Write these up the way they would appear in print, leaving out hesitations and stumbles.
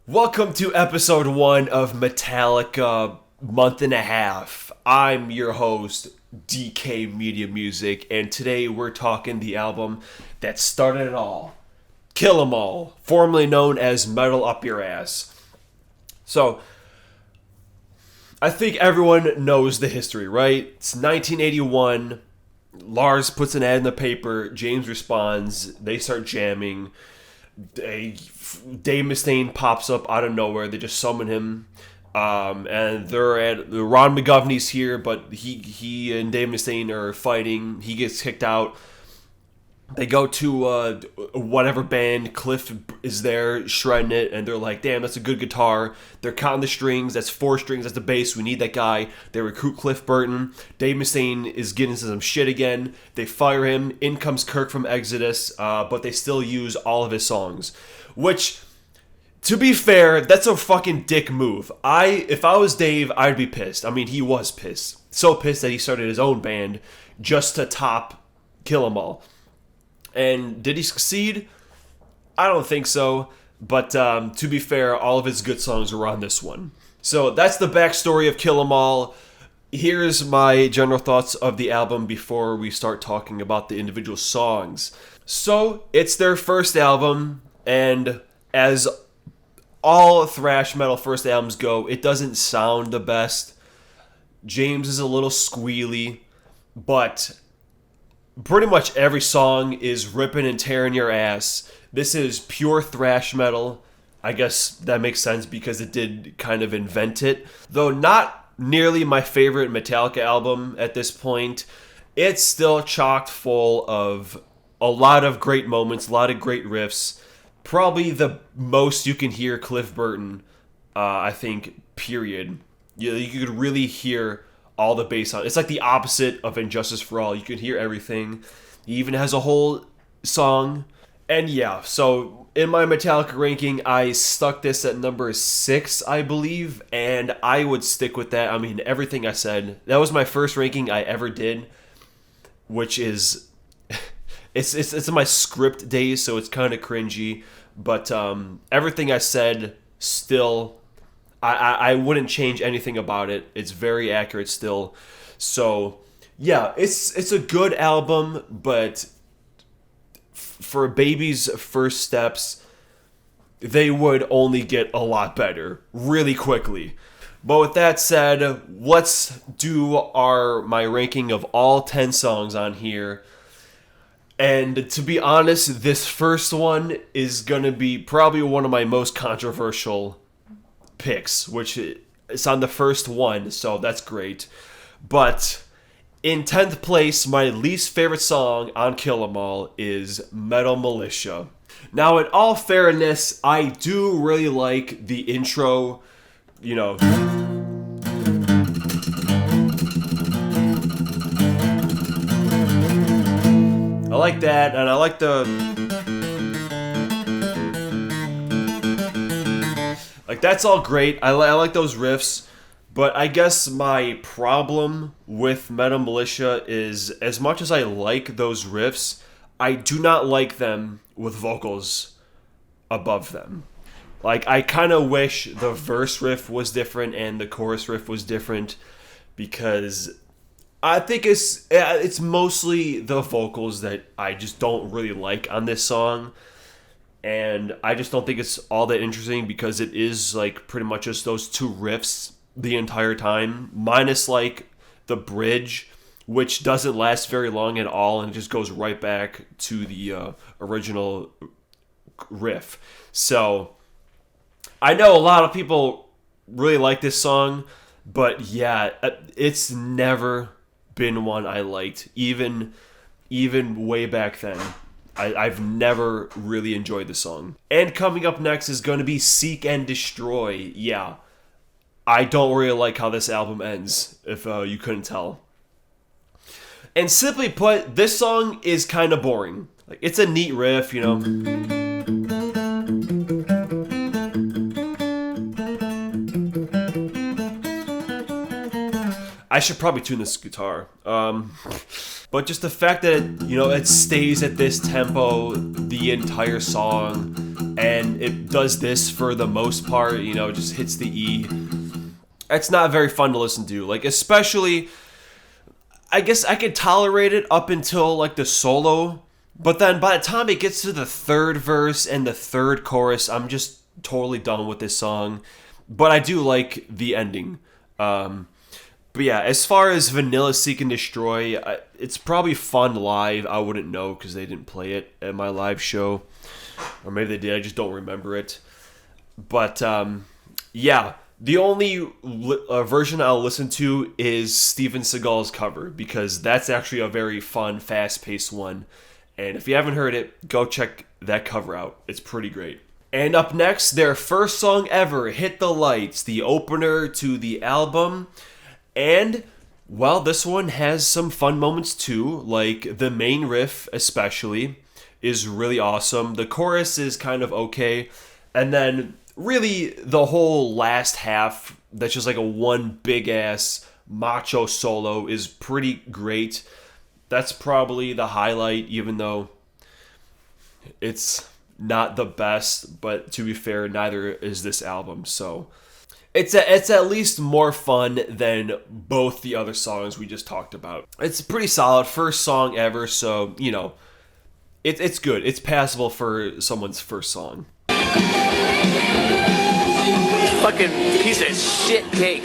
Welcome to episode 1 of Metallica Month and a Half. I'm your host, DK Media Music, and today we're talking the album that started it all, Kill 'Em All, formerly known as Metal Up Your Ass. So, I think everyone knows the history, right? It's 1981, Lars puts an ad in the paper, James responds, they start jamming. Dave Mustaine pops up out of nowhere. They just summon him, and they're at Ron McGovney's here, but he and Dave Mustaine are fighting. He gets kicked out. They go to whatever band. Cliff is there shredding it, and they're like, "Damn, that's a good guitar." They're counting the strings. That's 4 strings. That's the bass. We need that guy. They recruit Cliff Burton. Dave Mustaine is getting into some shit again. They fire him. In comes Kirk from Exodus, but they still use all of his songs. Which, to be fair, that's a fucking dick move. If I was Dave, I'd be pissed. I mean, he was pissed. So pissed that he started his own band just to top Kill 'Em All. And did he succeed? I don't think so. But to be fair, all of his good songs were on this one. So that's the backstory of Kill 'Em All. Here's my general thoughts of the album before we start talking about the individual songs. So it's their first album, and as all thrash metal first albums go, it doesn't sound the best. James is a little squealy, but pretty much every song is ripping and tearing your ass. This is pure thrash metal. I guess that makes sense because it did kind of invent it. Though not nearly my favorite Metallica album at this point, it's still chock full of a lot of great moments, a lot of great riffs. Probably the most you can hear Cliff Burton, I think, period. You could really hear all the bass on it. It's like the opposite of Injustice for All. You can hear everything. He even has a whole song. And yeah, so in my Metallica ranking, I stuck this at number 6, I believe, and I would stick with that. I mean, everything I said. That was my first ranking I ever did, which is it's in my script days, so it's kind of cringy. But everything I said still, I wouldn't change anything about it. It's very accurate still. So yeah, it's a good album, but for Baby's first steps, they would only get a lot better really quickly. But with that said, let's do my ranking of all 10 songs on here. And to be honest, this first one is going to be probably one of my most controversial picks, which is on the first one, so that's great. But in 10th place, my least favorite song on Kill 'Em All is Metal Militia. Now, in all fairness, I do really like the intro, I like that, and I like that's all great. I like those riffs, but I guess my problem with Metal Militia is, as much as I like those riffs, I do not like them with vocals above them. Like, I kind of wish the verse riff was different and the chorus riff was different, because I think it's mostly the vocals that I just don't really like on this song. And I just don't think it's all that interesting, because it is like pretty much just those 2 riffs the entire time, minus like the bridge, which doesn't last very long at all and just goes right back to the original riff. So I know a lot of people really like this song, but yeah, it's never been one I liked, even way back then. I've never really enjoyed the song. And coming up next is going to be Seek and Destroy. Yeah, I don't really like how this album ends, if you couldn't tell. And simply put, this song is kind of boring. Like, it's a neat riff, I should probably tune this guitar. But just the fact that it stays at this tempo the entire song, and it does this for the most part, you know, it just hits the E. It's not very fun to listen to, like, especially, I guess I could tolerate it up until like the solo, but then by the time it gets to the third verse and the third chorus, I'm just totally done with this song. But I do like the ending. But yeah, as far as Vanilla Seek and Destroy, it's probably fun live. I wouldn't know because they didn't play it at my live show. Or maybe they did, I just don't remember it. But yeah, the only version I'll listen to is Steven Seagal's cover, because that's actually a very fun, fast-paced one. And if you haven't heard it, go check that cover out. It's pretty great. And up next, their first song ever, Hit the Lights, the opener to the album. And, well, this one has some fun moments too, like the main riff especially is really awesome. The chorus is kind of okay. And then really the whole last half, that's just like a one big ass macho solo, is pretty great. That's probably the highlight, even though it's not the best, but to be fair, neither is this album. So it's at least more fun than both the other songs we just talked about. It's a pretty solid first song ever, so, you know, it's good. It's passable for someone's first song. Fucking piece of shit cake.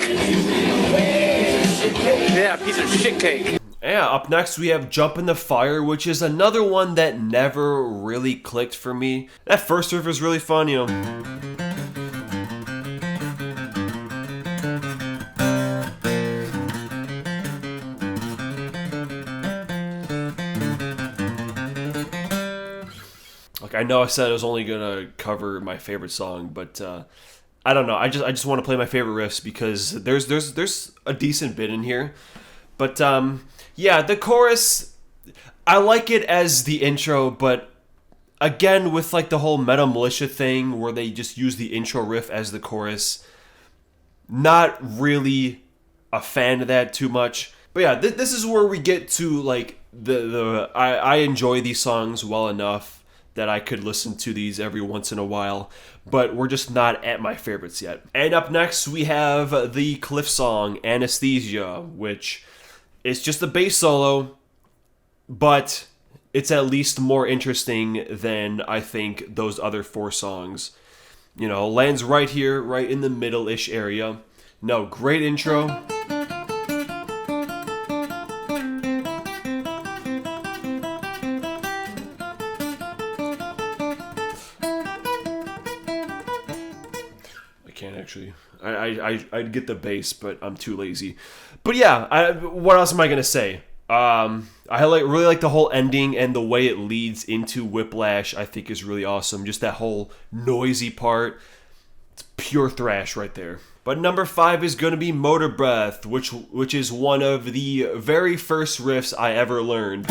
Yeah, piece of shit cake. Yeah, up next we have Jump in the Fire, which is another one that never really clicked for me. That first riff was really fun, you know. Like, I know I said I was only gonna cover my favorite song, but I don't know. I just want to play my favorite riffs because there's a decent bit in here. But yeah, the chorus, I like it as the intro, but again, with like the whole Metal Militia thing where they just use the intro riff as the chorus, not really a fan of that too much. But yeah, this is where we get to like I enjoy these songs well enough that I could listen to these every once in a while, but we're just not at my favorites yet. And up next, we have the Cliff song, Anesthesia, which is just a bass solo, but it's at least more interesting than I think those other four songs. You know, lands right here, right in the middle-ish area. No, great intro. Can't actually. I'd get the bass, but I'm too lazy. But yeah, what else am I gonna say? I really like the whole ending, and the way it leads into Whiplash I think is really awesome. Just that whole noisy part. It's pure thrash right there. But number 5 is gonna be Motor Breath, which is one of the very first riffs I ever learned.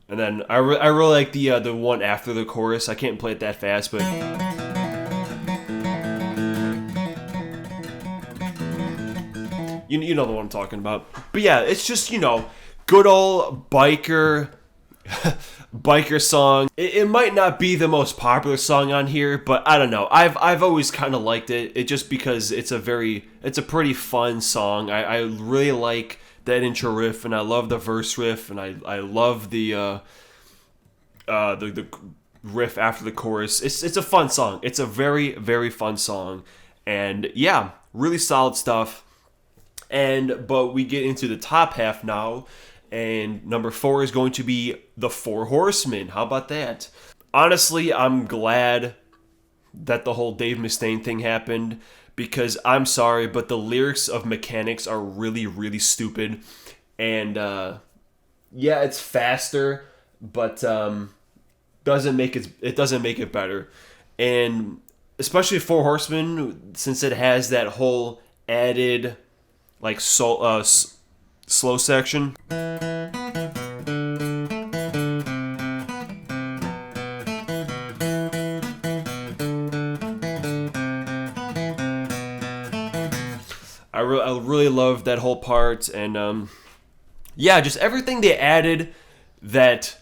And then I really like the one after the chorus. I can't play it that fast, but you know the one I'm talking about. But yeah, it's just, you know, good old biker song. It might not be the most popular song on here, but I don't know. I've always kind of liked it. It just because it's a pretty fun song. I really like that intro riff, and I love the verse riff, and I love the riff after the chorus. It's a fun song. It's a very, very fun song, and yeah, really solid stuff. But we get into the top half now, and number 4 is going to be the Four Horsemen. How about that? Honestly, I'm glad that the whole Dave Mustaine thing happened, because I'm sorry, but the lyrics of Mechanics are really, really stupid. And yeah, it's faster, but doesn't make it better. And especially Four Horsemen, since it has that whole added like slow section. I I really love that whole part, and yeah, just everything they added that's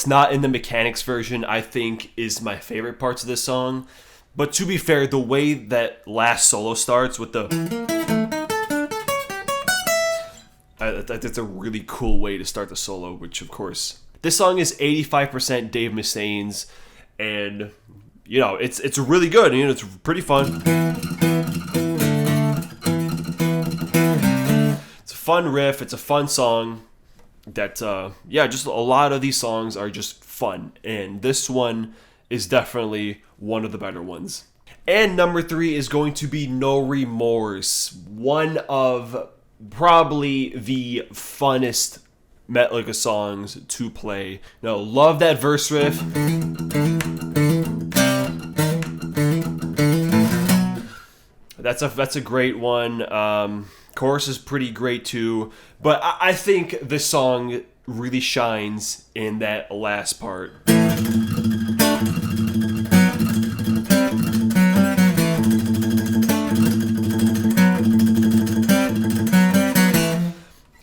not in the Mechanics version, I think is my favorite parts of this song. But to be fair, the way that last solo starts with the that's a really cool way to start the solo, which of course this song is 85% Dave Mustaine's, and you know it's really good. You know, it's pretty fun. It's a fun riff. It's a fun song. That yeah, just a lot of these songs are just fun, and this one is definitely one of the better ones. And number 3 is going to be No Remorse, one of probably the funnest Metallica songs to play. You know, love that verse riff. That's a great one. Chorus is pretty great too, but I think this song really shines in that last part.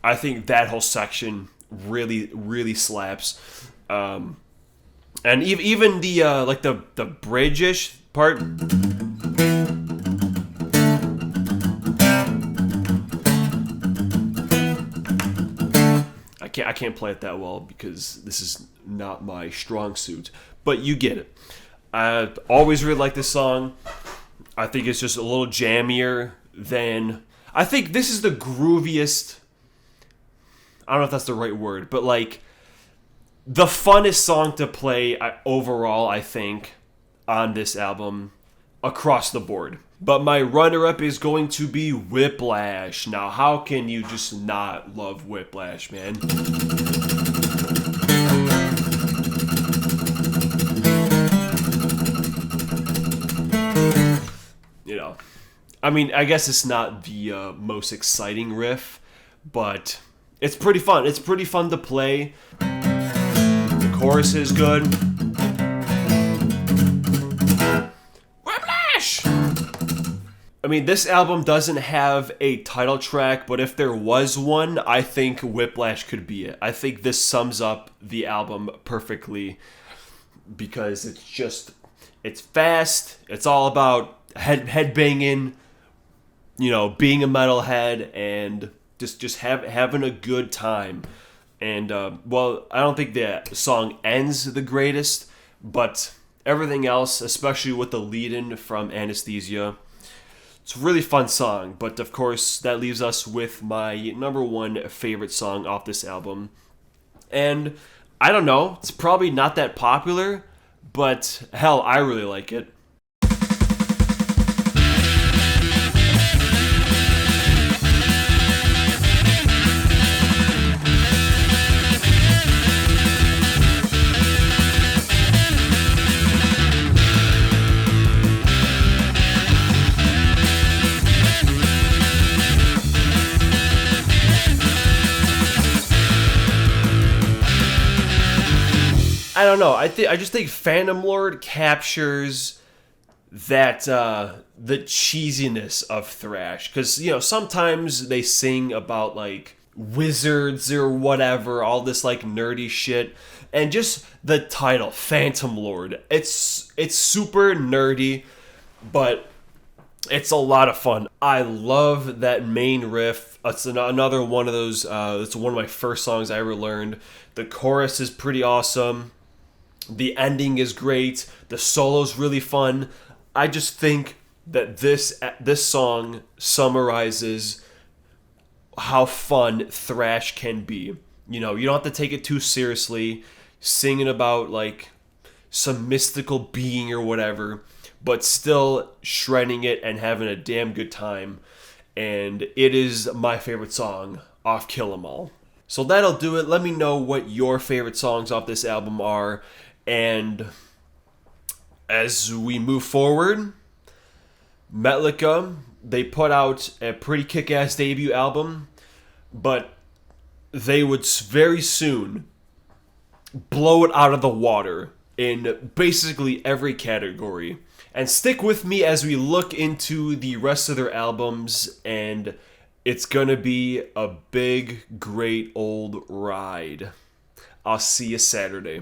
I think that whole section really slaps, and even the like the bridge-ish part. I can't play it that well because this is not my strong suit, but you get it. I always really like this song. I think it's just a little jammier than... I think this is the grooviest... I don't know if that's the right word, but like the funnest song to play overall, I think, on this album across the board. But my runner-up is going to be Whiplash. Now, how can you just not love Whiplash, man? You know, I mean, I guess it's not the most exciting riff, but it's pretty fun. It's pretty fun to play. The chorus is good. Whiplash! I mean, this album doesn't have a title track, but if there was one, I think Whiplash could be it. I think this sums up the album perfectly because it's fast. It's all about head banging, you know, being a metalhead and just having a good time. And, well, I don't think the song ends the greatest, but everything else, especially with the lead-in from Anesthesia, it's a really fun song. But, of course, that leaves us with my number 1 favorite song off this album. And, I don't know, it's probably not that popular, but, hell, I really like it. I don't know. I just think Phantom Lord captures that the cheesiness of thrash, because you know sometimes they sing about like wizards or whatever, all this like nerdy shit, and just the title Phantom Lord. It's super nerdy, but it's a lot of fun. I love that main riff. It's another one of those. It's one of my first songs I ever learned. The chorus is pretty awesome. The ending is great. The solo's really fun. I just think that this song summarizes how fun thrash can be. You know, you don't have to take it too seriously, singing about like some mystical being or whatever, but still shredding it and having a damn good time. And it is my favorite song off Kill 'Em All. So that'll do it. Let me know what your favorite songs off this album are. And as we move forward, Metallica, they put out a pretty kick-ass debut album, but they would very soon blow it out of the water in basically every category. And stick with me as we look into the rest of their albums, and it's gonna be a big, great old ride. I'll see you Saturday.